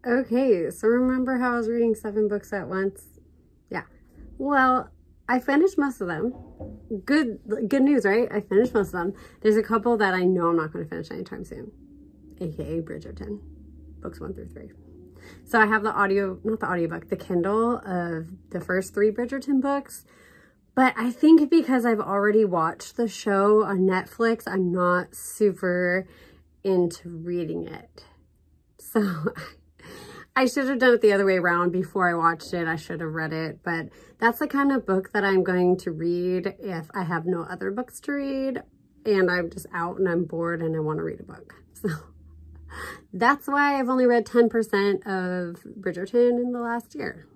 Okay, so remember how I was reading 7 books at once? Yeah. Well, I finished most of them. Good news, right? I finished most of them. There's a couple that I know I'm not going to finish anytime soon, aka Bridgerton, books 1 through 3. So I have the the Kindle of the first 3 Bridgerton books. But I think because I've already watched the show on Netflix, I'm not super into reading it. So I should have done it the other way around. Before I watched it, I should have read it. But that's the kind of book that I'm going to read if I have no other books to read and I'm just out and I'm bored and I want to read a book. So that's why I've only read 10% of Bridgerton in the last year.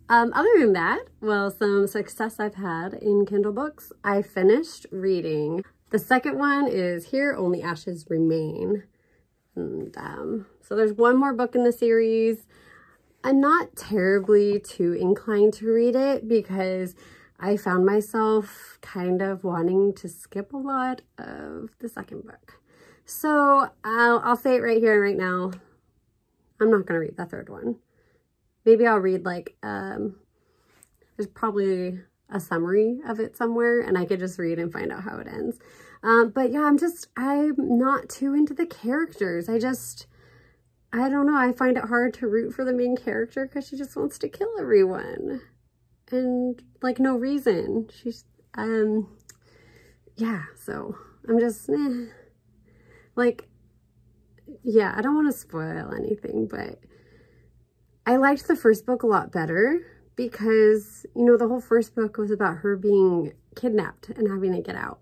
Other than that, well, some success I've had in Kindle books. I finished reading. The second one is Here Only Ashes Remain. And, so there's one more book in the series. I'm not terribly too inclined to read it because I found myself kind of wanting to skip a lot of the second book. So I'll say it right here and right now. I'm not going to read the third one. Maybe I'll read like, there's probably a summary of it somewhere and I could just read and find out how it ends. But yeah, I'm not too into the characters. I don't know. I find it hard to root for the main character because she just wants to kill everyone. And like no reason. She's, yeah, so I'm just, like, yeah, I don't want to spoil anything, but I liked the first book a lot better because, you know, the whole first book was about her being kidnapped and having to get out.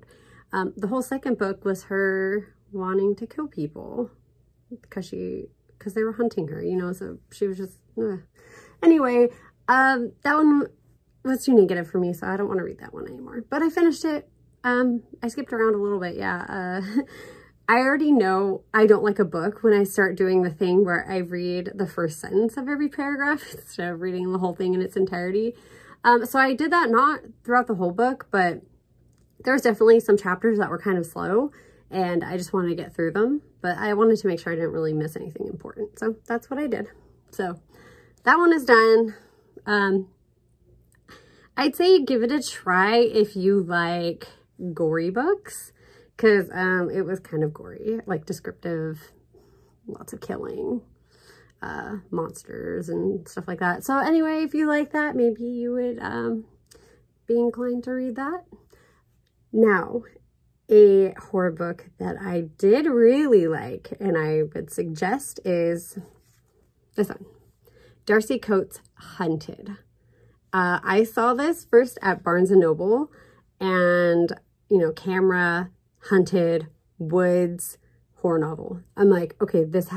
The whole second book was her wanting to kill people because they were hunting her, you know, so she was just, Anyway, that one was too negative for me, so I don't want to read that one anymore. But I finished it. I skipped around a little bit, yeah. I already know I don't like a book when I start doing the thing where I read the first sentence of every paragraph instead of reading the whole thing in its entirety. So I did that not throughout the whole book, but there was definitely some chapters that were kind of slow and I just wanted to get through them. But I wanted to make sure I didn't really miss anything important. So that's what I did. So that one is done. I'd say give it a try if you like gory books. Because it was kind of gory, like descriptive, lots of killing, monsters and stuff like that. So anyway, if you like that, maybe you would be inclined to read that. Now, a horror book that I did really like and I would suggest is this one, Darcy Coates' Hunted. I saw this first at Barnes & Noble and, you know, camera, Hunted, woods, horror novel. I'm like, okay, this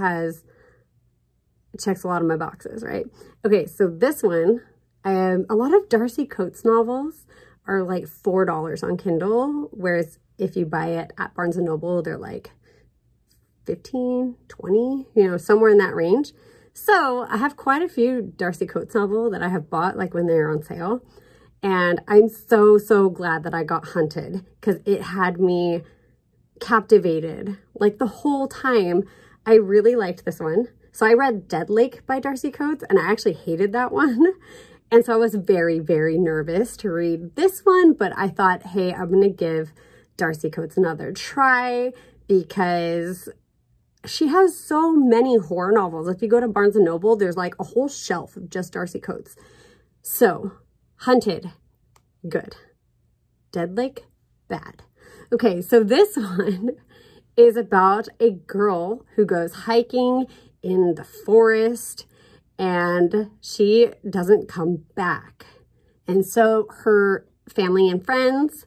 checks a lot of my boxes, right? Okay, so this one, a lot of Darcy Coates novels are like $4 on Kindle, whereas if you buy it at Barnes & Noble, they're like 15, 20, you know, somewhere in that range. So I have quite a few Darcy Coates novels that I have bought like when they're on sale. And I'm so, so glad that I got Hunted because it had me captivated like the whole time. I really liked this one. So I read Dead Lake by Darcy Coates and I actually hated that one. And so I was very, very nervous to read this one, but I thought, hey, I'm going to give Darcy Coates another try because she has so many horror novels. If you go to Barnes & Noble, there's like a whole shelf of just Darcy Coates. So Hunted, good. Dead Lake, bad. Okay, so this one is about a girl who goes hiking in the forest and she doesn't come back. And so her family and friends,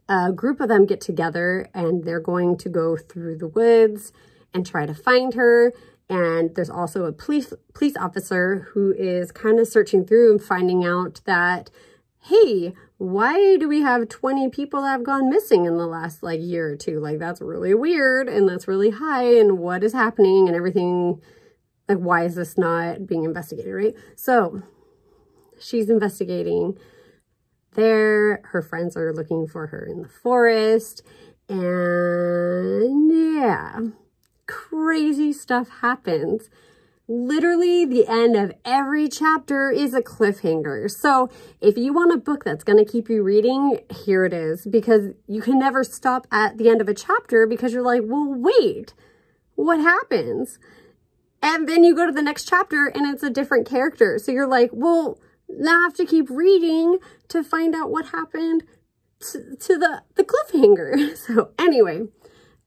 a group of them get together and they're going to go through the woods and try to find her. And there's also a police officer who is kind of searching through and finding out that, hey, why do we have 20 people that have gone missing in the last like year or two? Like that's really weird and that's really high and what is happening and everything. Like why is this not being investigated, right? So she's investigating there. Her friends are looking for her in the forest and yeah, crazy stuff happens. Literally the end of every chapter is a cliffhanger. So if you want a book that's going to keep you reading, here it is, because you can never stop at the end of a chapter because you're like, well, wait, what happens? And then you go to the next chapter and it's a different character. So you're like, well, now I have to keep reading to find out what happened to the cliffhanger. So anyway,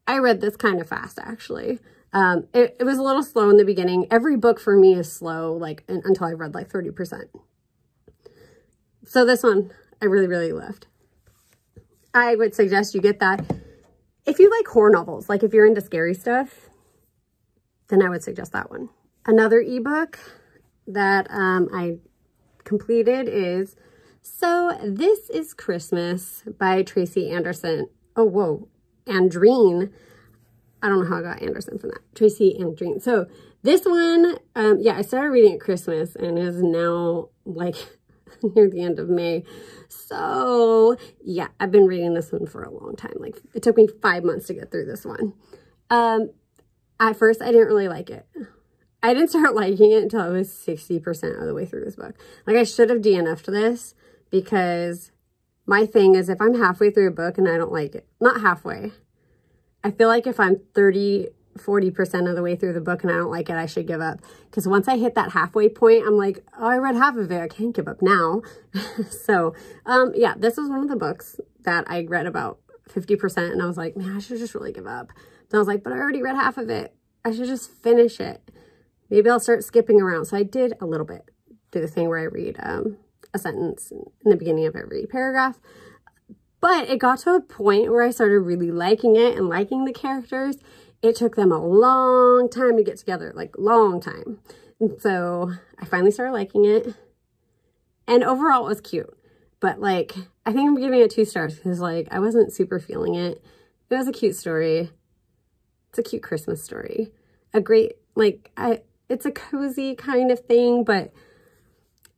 I read this kind of fast, actually. It was a little slow in the beginning. Every book for me is slow, like until I read like 30%. So this one, I really, really loved. I would suggest you get that. If you like horror novels, like if you're into scary stuff, then I would suggest that one. Another ebook that I completed is So This Is Christmas by Tracy Anderson. Oh, whoa, Andreen. I don't know how I got Anderson from that. Tracy Andreen. So this one, yeah, I started reading at Christmas and is now like near the end of May. So yeah, I've been reading this one for a long time. Like it took me 5 months to get through this one. At first, I didn't really like it. I didn't start liking it until I was 60% of the way through this book. Like I should have DNF'd this because my thing is if I'm halfway through a book and I don't like it, not halfway, I feel like if I'm 30, 40% of the way through the book and I don't like it, I should give up. Because once I hit that halfway point, I'm like, oh, I read half of it. I can't give up now. So, yeah, this was one of the books that I read about 50% and I was like, man, I should just really give up. Then I was like, but I already read half of it. I should just finish it. Maybe I'll start skipping around. So I did a little bit. Do the thing where I read a sentence in the beginning of every paragraph. But it got to a point where I started really liking it and liking the characters. It took them a long time to get together, like long time. And so I finally started liking it. And overall it was cute. But like, I think I'm giving it 2 stars because like, I wasn't super feeling it. It was a cute story. It's a cute Christmas story. A great, like, it's a cozy kind of thing, but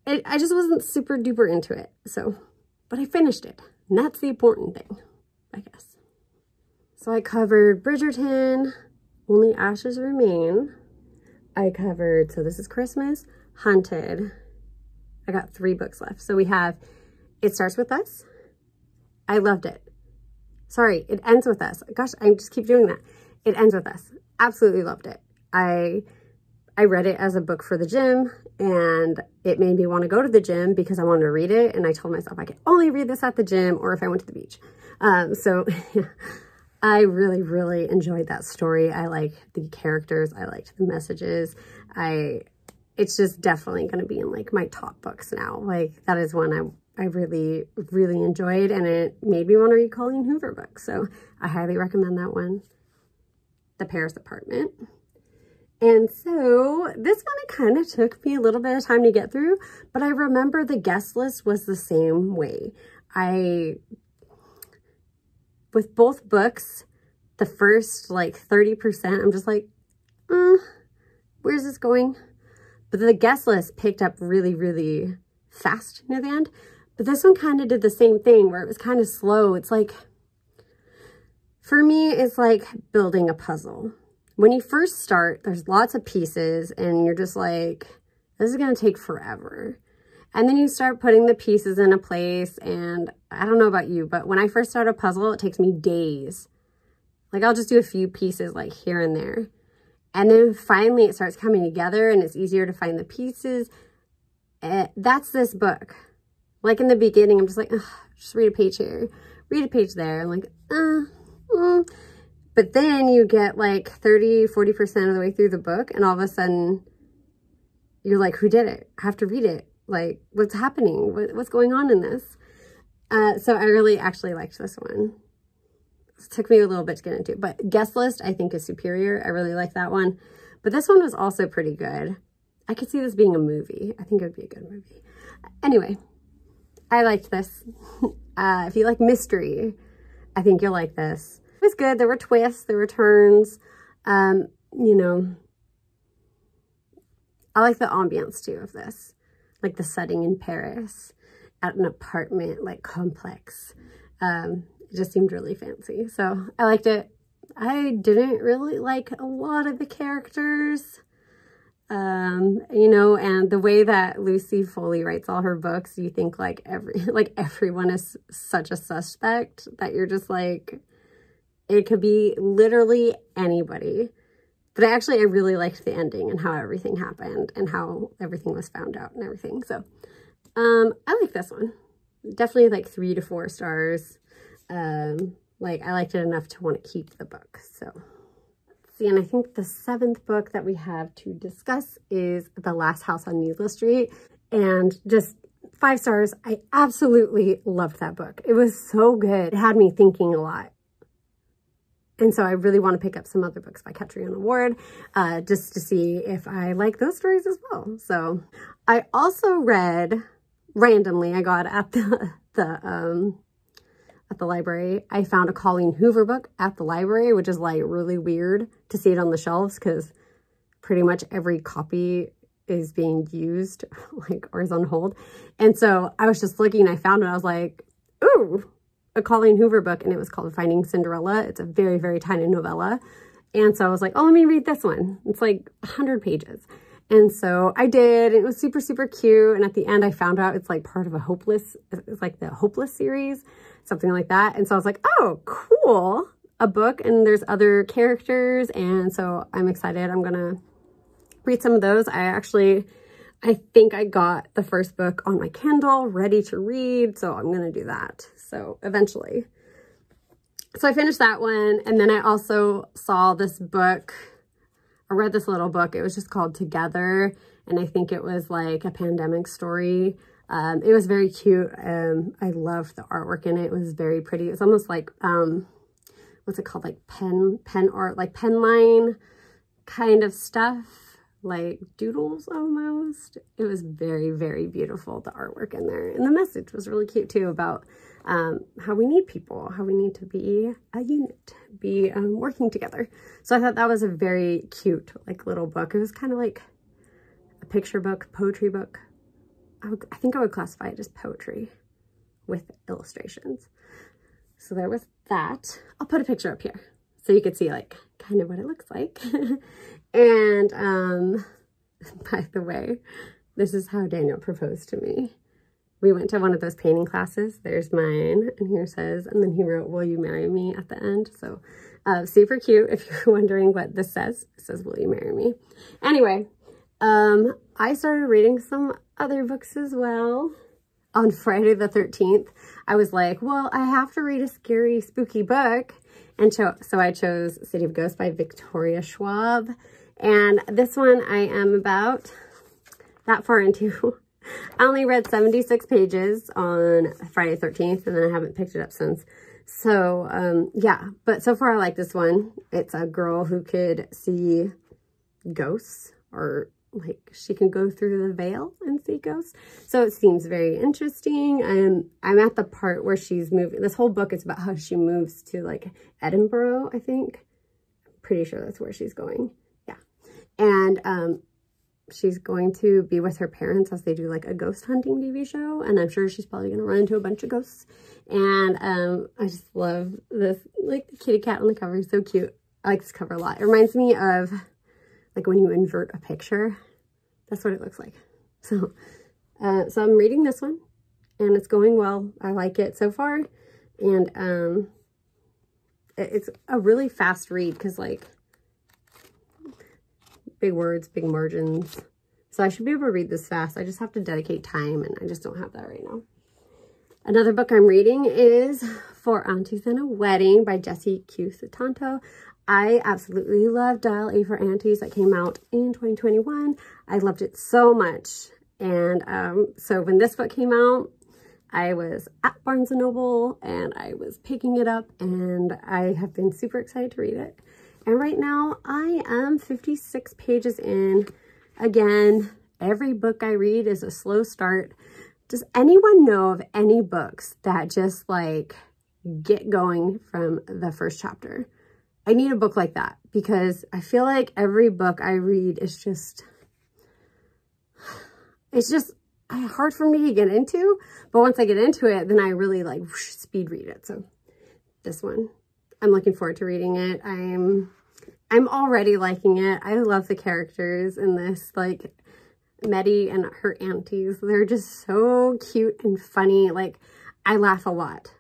I just wasn't super duper into it. So, but I finished it. And that's the important thing, I guess. So I covered Bridgerton, Only Ashes Remain. I covered So This Is Christmas, Hunted. I got 3 books left. So we have It Starts With Us. I loved it. Sorry, It Ends With Us. Gosh, I just keep doing that. It Ends With Us. Absolutely loved it. I read it as a book for the gym and it made me want to go to the gym because I wanted to read it. And I told myself I could only read this at the gym or if I went to the beach. So I really, really enjoyed that story. I like the characters. I liked the messages. It's just definitely going to be in like my top books now. Like that is one I really, really enjoyed and it made me want to read Colleen Hoover books. So I highly recommend that one. The Paris Apartment. And so this one, it kind of took me a little bit of time to get through, but I remember the guest list was the same way. With both books, the first like 30%, I'm just like, where's this going? But the guest list picked up really, really fast near the end. But this one kind of did the same thing where it was kind of slow. It's like, for me, it's like building a puzzle. When you first start, there's lots of pieces and you're just like, this is going to take forever. And then you start putting the pieces into place and I don't know about you, but when I first start a puzzle, it takes me days. Like I'll just do a few pieces like here and there. And then finally it starts coming together and it's easier to find the pieces. That's this book. Like in the beginning, I'm just like, just read a page here, read a page there. I'm like, But then you get like 30, 40% of the way through the book and all of a sudden you're like, who did it? I have to read it. Like, what's happening? What's going on in this? So I really actually liked this one. It took me a little bit to get into, but Guest List I think is superior. I really like that one. But this one was also pretty good. I could see this being a movie. I think it would be a good movie. Anyway, I liked this. If you like mystery, I think you'll like this. It was good. There were twists, there were turns. You know, I like the ambiance too of this. Like the setting in Paris at an apartment, like complex. It just seemed really fancy. So I liked it. I didn't really like a lot of the characters. You know, and the way that Lucy Foley writes all her books, you think like everyone is such a suspect that you're just like, it could be literally anybody. But I really liked the ending and how everything happened and how everything was found out and everything. So, I like this one. Definitely like 3 to 4 stars. Like I liked it enough to want to keep the book. So. And I think the 7th book that we have to discuss is The Last House on Needless Street, and just 5 stars. I absolutely loved that book. It was so good. It had me thinking a lot. And so I really want to pick up some other books by Catriona Ward, just to see if I like those stories as well. So I also read, randomly, I got at the library, I found a Colleen Hoover book at the library, which is like really weird to see it on the shelves because pretty much every copy is being used, like, or is on hold. And so I was just looking, I found it, I was like, ooh, a Colleen Hoover book, and it was called Finding Cinderella. It's a very, very tiny novella. And so I was like, oh, let me read this one. It's like 100 pages. And so I did. It was super, super cute. And at the end, I found out it's like part of it's like the Hopeless series, something like that. And so I was like, oh, cool, a book. And there's other characters. And so I'm excited. I'm going to read some of those. I think I got the first book on my Kindle ready to read. So I'm going to do that. So eventually. So I finished that one. And then I also saw this book. I read this little book. It was just called Together. And I think it was like a pandemic story. It was very cute. I loved the artwork in it. It was very pretty. It's almost like, what's it called? Like pen art, like pen line kind of stuff, like doodles almost. It was very, very beautiful, the artwork in there. And the message was really cute too about how we need people, how we need to be a unit, be working together. So I thought that was a very cute, like, little book. It was kind of like a picture book, poetry book. I think I would classify it as poetry with illustrations. So there was that. I'll put a picture up here so you could see like kind of what it looks like. And by the way, this is how Daniel proposed to me. We went to one of those painting classes. There's mine, and here it says, and then he wrote, "Will you marry me?" at the end. So super cute. If you're wondering what this says, it says, "Will you marry me?" Anyway, I started reading some other books as well. On Friday the 13th, I was like, well, I have to read a scary, spooky book. And so I chose City of Ghosts by Victoria Schwab. And this one I am about that far into. I only read 76 pages on Friday the 13th, and then I haven't picked it up since. So, yeah, but so far I like this one. It's a girl who could see ghosts, or like she can go through the veil and see ghosts. So it seems very interesting. I'm at the part where she's moving. This whole book is about how she moves to like Edinburgh, I think. Pretty sure that's where she's going. Yeah. And she's going to be with her parents as they do like a ghost hunting TV show. And I'm sure she's probably going to run into a bunch of ghosts. And I just love this, like the kitty cat on the cover is so cute. I like this cover a lot. It reminds me of like when you invert a picture. That's what it looks like. So, so I'm reading this one and it's going well. I like it so far. And it's a really fast read because like big words, big margins. So I should be able to read this fast. I just have to dedicate time, and I just don't have that right now. Another book I'm reading is For Aunties and a Wedding by Jessie Q. Sutanto. I absolutely love Dial A for Aunties that came out in 2021. I loved it so much. And so when this book came out, I was at Barnes & Noble and I was picking it up, and I have been super excited to read it. And right now I am 56 pages in. Again, every book I read is a slow start. Does anyone know of any books that just like get going from the first chapter? I need a book like that because I feel like every book I read is just, it's just hard for me to get into. But once I get into it, then I really like speed read it. So this one, I'm looking forward to reading it. I'm already liking it. I love the characters in this, like Meddy and her aunties. They're just so cute and funny. Like, I laugh a lot.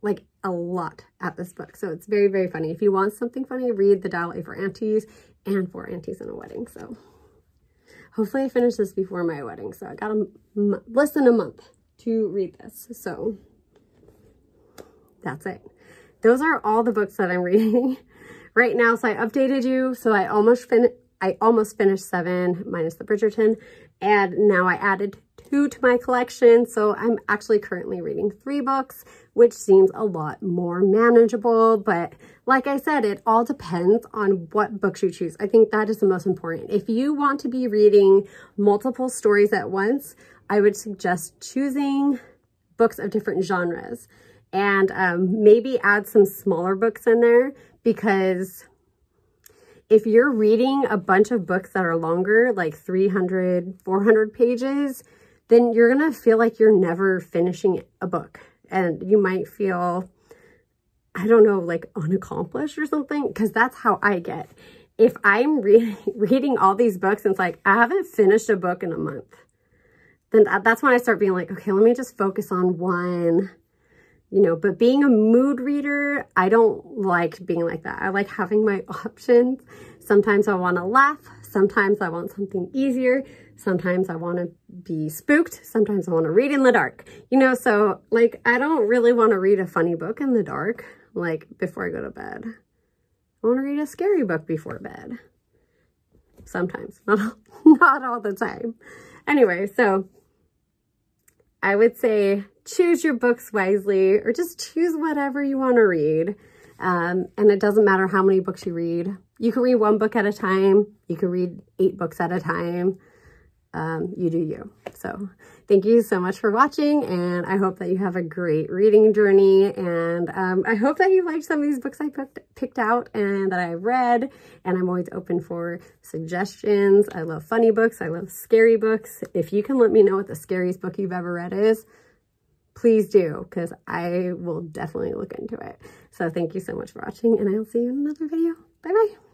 Like, a lot at this book. So it's very, very funny. If you want something funny, read The Dial A for Aunties and For Aunties in a Wedding. So hopefully I finish this before my wedding. So I got less than a month to read this. So that's it. Those are all the books that I'm reading right now. So I updated you. So I almost finished 7 minus the Bridgerton. And now I added 2 to my collection. So I'm actually currently reading 3 books, which seems a lot more manageable. But like I said, it all depends on what books you choose. I think that is the most important. If you want to be reading multiple stories at once, I would suggest choosing books of different genres and maybe add some smaller books in there, because if you're reading a bunch of books that are longer, like 300, 400 pages, then you're going to feel like you're never finishing a book. And you might feel, I don't know, like unaccomplished or something, because that's how I get. If I'm reading all these books and it's like, I haven't finished a book in a month, then that's when I start being like, okay, let me just focus on one, you know. But being a mood reader, I don't like being like that. I like having my options. Sometimes I want to laugh. Sometimes I want something easier. Sometimes I want to be spooked. Sometimes I want to read in the dark, you know. So like, I don't really want to read a funny book in the dark, like before I go to bed. I want to read a scary book before bed. Sometimes, not all the time. Anyway, so I would say choose your books wisely, or just choose whatever you want to read. And it doesn't matter how many books you read. You can read 1 book at a time. You can read 8 books at a time. You do you. So thank you so much for watching, and I hope that you have a great reading journey. And I hope that you liked some of these books I picked out and that I read. And I'm always open for suggestions. I love funny books. I love scary books. If you can let me know what the scariest book you've ever read is, please do, because I will definitely look into it. So thank you so much for watching, and I'll see you in another video. Bye-bye.